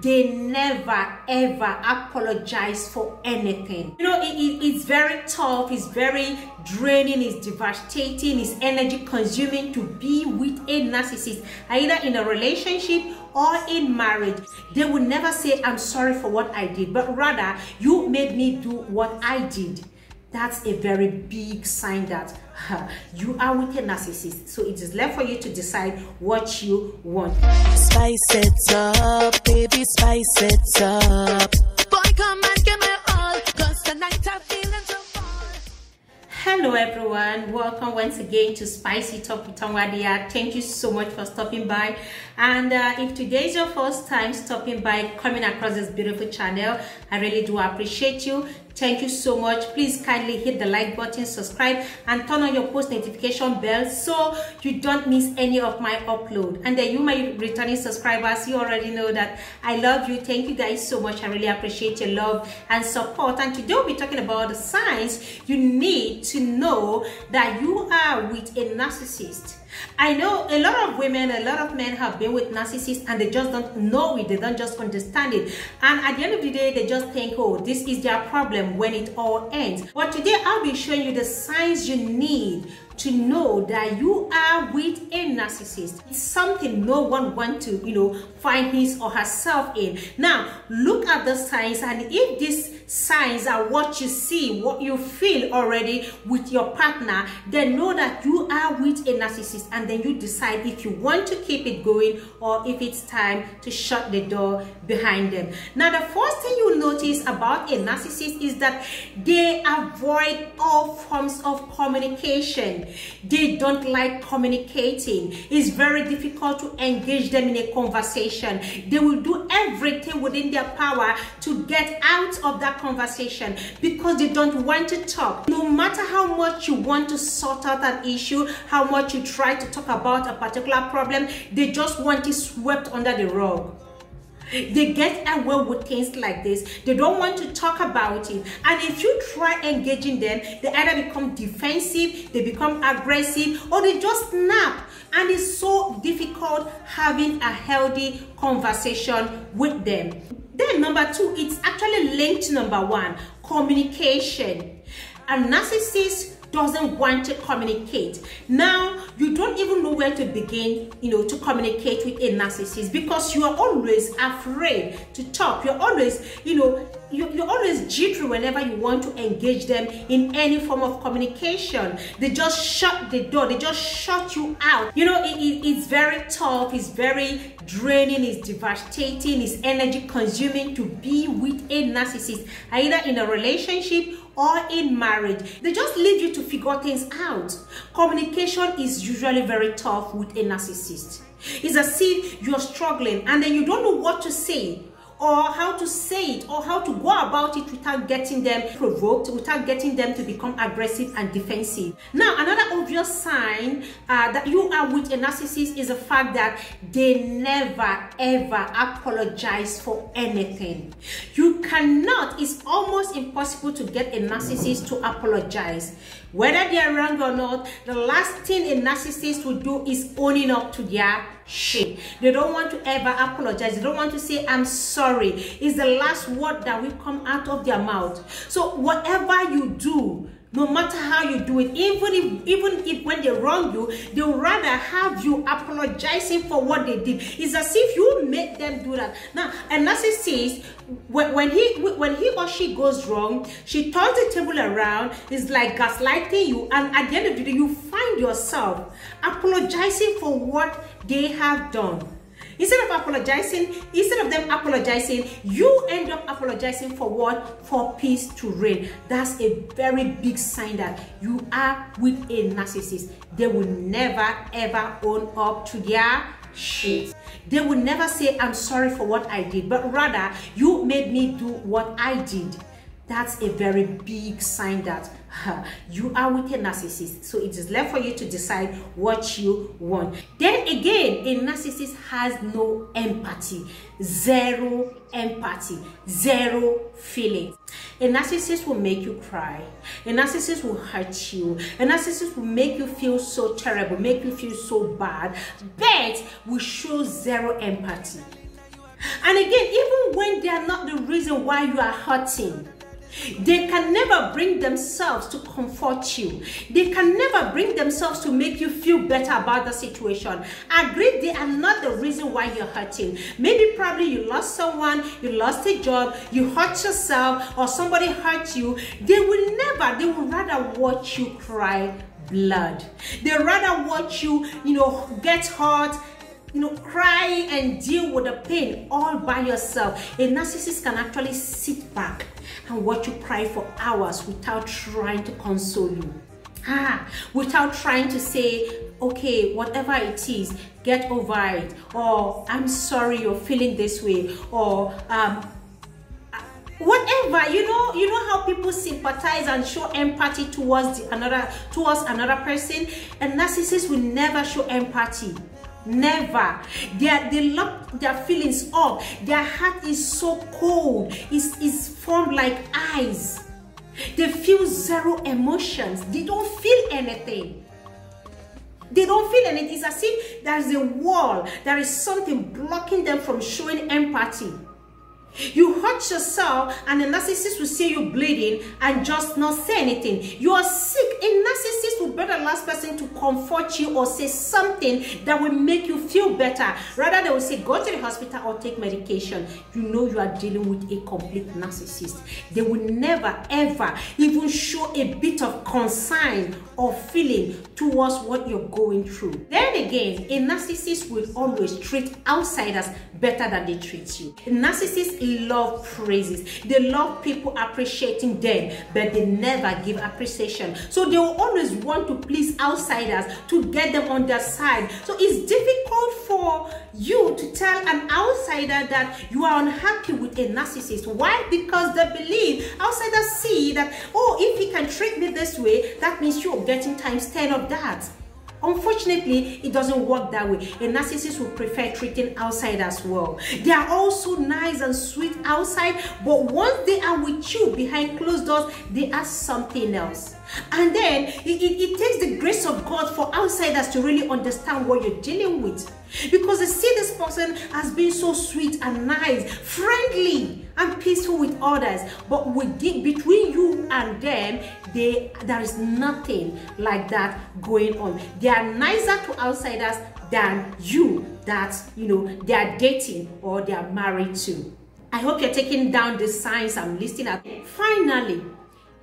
they never ever apologize for anything. You know, it's very tough, it's very draining, it's devastating, it's energy consuming to be with a narcissist, either in a relationship or in marriage. They will never say, I'm sorry for what I did, but rather, you made me do what I did. That's a very big sign that you are with a narcissist. So it is left for you to decide what you want. Spice it up, baby, spice it up. Boy, come and give me all, 'cause tonight I'm feeling so far. Hello everyone, welcome once again to Spicy Talk with Tongwadia. Thank you so much for stopping by. And if today is your first time stopping by, coming across this beautiful channel, I really do appreciate you. Thank you so much. Please kindly hit the like button, subscribe, and turn on your post notification bell so you don't miss any of my upload. And then you, my returning subscribers, you already know that I love you. Thank you guys so much. I really appreciate your love and support. And today we'll be talking about the signs you need to know that you are with a narcissist. I know a lot of women, a lot of men have been with narcissists and they just don't know it, they don't just understand it. And at the end of the day, they just think, oh, this is their problem when it all ends. But today I'll be showing you the signs you need to know that you are with a narcissist. It's something no one wants to, find his or herself in. Now, look at the signs, and if these signs are what you see, what you feel already with your partner, then know that you are with a narcissist, and then you decide if you want to keep it going or if it's time to shut the door behind them. Now, the first thing you notice about a narcissist is that they avoid all forms of communication. They don't like communicating. It's very difficult to engage them in a conversation. They will do everything within their power to get out of that conversation because they don't want to talk. No matter how much you want to sort out an issue, how much you try to talk about a particular problem, they just want it swept under the rug. They get away with things like this. They don't want to talk about it. And if you try engaging them, they either become defensive, they become aggressive, or they just snap. And it's so difficult having a healthy conversation with them. Then number two, it's actually linked to number one, communication. A narcissist doesn't want to communicate. Now, you don't even know where to begin, to communicate with a narcissist because you are always afraid to talk. You're always, you're always jittery whenever you want to engage them in any form of communication. They just shut the door. They just shut you out. It's very tough. It's very draining. It's devastating. It's energy consuming to be with a narcissist, either in a relationship or in marriage. They just leave you to figure things out. Communication is usually very tough with a narcissist. It's as if you're struggling and then you don't know what to say, or how to say it, or how to go about it without getting them provoked, without getting them to become aggressive and defensive. Now, another obvious sign that you are with a narcissist is the fact that they never ever apologize for anything. You cannot, it's almost impossible to get a narcissist to apologize. Whether they are wrong or not, the last thing a narcissist will do is owning up to their shit. They don't want to ever apologize. They don't want to say, I'm sorry. It's the last word that will come out of their mouth. So whatever you do, no matter how you do it, even if when they wrong you, they would rather have you apologizing for what they did. It's as if you made them do that. Now, a narcissist, when he or she goes wrong, she turns the table around. It's like gaslighting you, and at the end of the day, you find yourself apologizing for what they have done. Instead of them apologizing, you end up apologizing for what? For peace to reign. That's a very big sign that you are with a narcissist. They will never ever own up to their shit. They will never say, I'm sorry for what I did, but rather, you made me do what I did. That's a very big sign that you are with a narcissist. So it is left for you to decide what you want. Then again, a narcissist has no empathy, zero empathy, zero feelings. A narcissist will make you cry. A narcissist will hurt you. A narcissist will make you feel so terrible, make you feel so bad, but will show zero empathy. And again, even them they are not the reason why you are hurting. They can never bring themselves to comfort you. They can never bring themselves to make you feel better about the situation. Agree, they are not the reason why you're hurting. Maybe probably you lost someone, you lost a job, you hurt yourself, or somebody hurt you. They will rather watch you cry blood. They rather watch you, get hurt, cry and deal with the pain all by yourself. A narcissist can actually sit back and watch you cry for hours without trying to console you. Without trying to say, okay, whatever it is, get over it, or I'm sorry you're feeling this way, or whatever. You know how people sympathize and show empathy towards another person. A narcissist will never show empathy. Never. They lock their feelings up. Their heart is so cold. It's formed like ice. They feel zero emotions. They don't feel anything. They don't feel anything. It's as if there's a wall. There is something blocking them from showing empathy. You hurt yourself and a narcissist will see you bleeding and just not say anything. You are sick. A narcissist will be the last person to comfort you or say something that will make you feel better. Rather, they will say, go to the hospital or take medication. You know you are dealing with a complete narcissist. They will never, ever even show a bit of concern or feeling towards what you're going through. Then again, a narcissist will always treat outsiders better than they treat you. A narcissist love praises. They love people appreciating them, but they never give appreciation. So they will always want to please outsiders to get them on their side. So it's difficult for you to tell an outsider that you are unhappy with a narcissist. Why? Because they believe, outsiders see that, oh, if he can treat me this way, that means you're getting times 10 of that. Unfortunately, it doesn't work that way. A narcissist will prefer treating outsiders well. They are also nice and sweet outside, but once they are with you behind closed doors, they are something else. And then it takes the grace of God for outsiders to really understand what you're dealing with. Because they see this person as being so sweet and nice, friendly and peaceful with others. But between you and them, there is nothing like that going on. They are nicer to outsiders than you that they are dating or they are married to. I hope you're taking down the signs I'm listing out. Finally,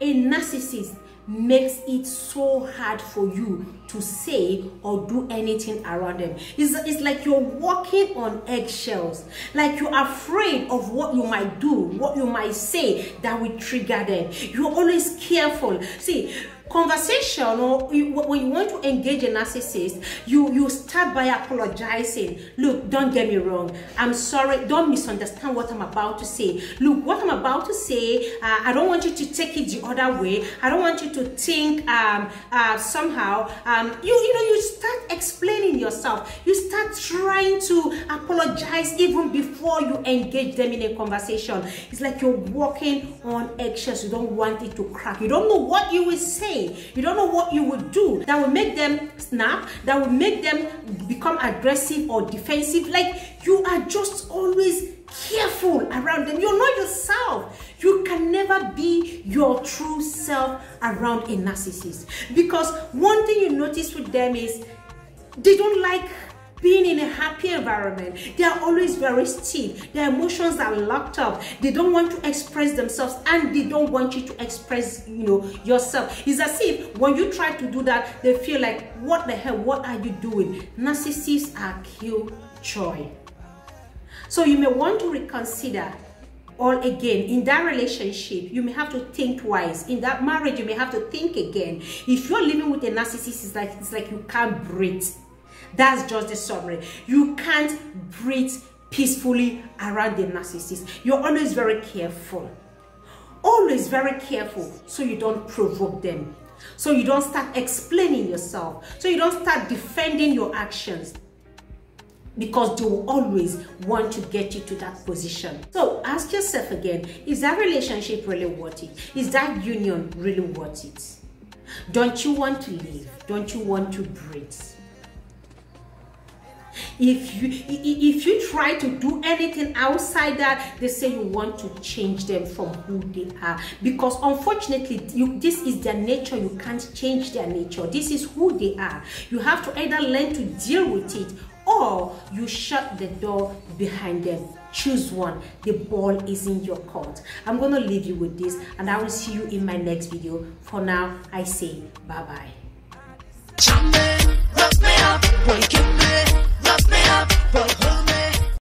a narcissist makes it so hard for you to say or do anything around them. It's like you're walking on eggshells, like you're afraid of what you might do, what you might say that will trigger them. You're always careful. See, conversation, or when you want to engage a narcissist, you start by apologizing. Look, don't get me wrong, I'm sorry, don't misunderstand what I'm about to say. Look, what I'm about to say, I don't want you to take it the other way. I don't want you to think somehow. You start explaining yourself. You start trying to apologize even before you engage them in a conversation. It's like you're walking on eggshells. You don't want it to crack. You don't know what you will say. You don't know what you would do that will make them snap, that will make them become aggressive or defensive. Like, you are just always careful around them. You're not yourself. You can never be your true self around a narcissist, because one thing you notice with them is they don't like being in a happy environment. They are always very stiff. Their emotions are locked up. They don't want to express themselves, and they don't want you to express yourself. It's as if when you try to do that, they feel like, what the hell, what are you doing? Narcissists are killjoy. So you may want to reconsider. Or again, in that relationship, you may have to think twice. In that marriage, you may have to think again. If you're living with a narcissist, it's like you can't breathe. That's just the summary. You can't breathe peacefully around the narcissist. You're always very careful. Always very careful, so you don't provoke them. So you don't start explaining yourself. So you don't start defending your actions. Because they will always want to get you to that position. So ask yourself again, is that relationship really worth it? Is that union really worth it? Don't you want to live? Don't you want to breathe? If you try to do anything outside that, they say you want to change them from who they are, because unfortunately this is their nature. You can't change their nature. This is who they are. You have to either learn to deal with it, or you shut the door behind them. Choose one. The ball is in your court. I'm going to leave you with this, and I will see you in my next video. For now, I say bye-bye. Rough me up, boy, give me, rough me up, boy.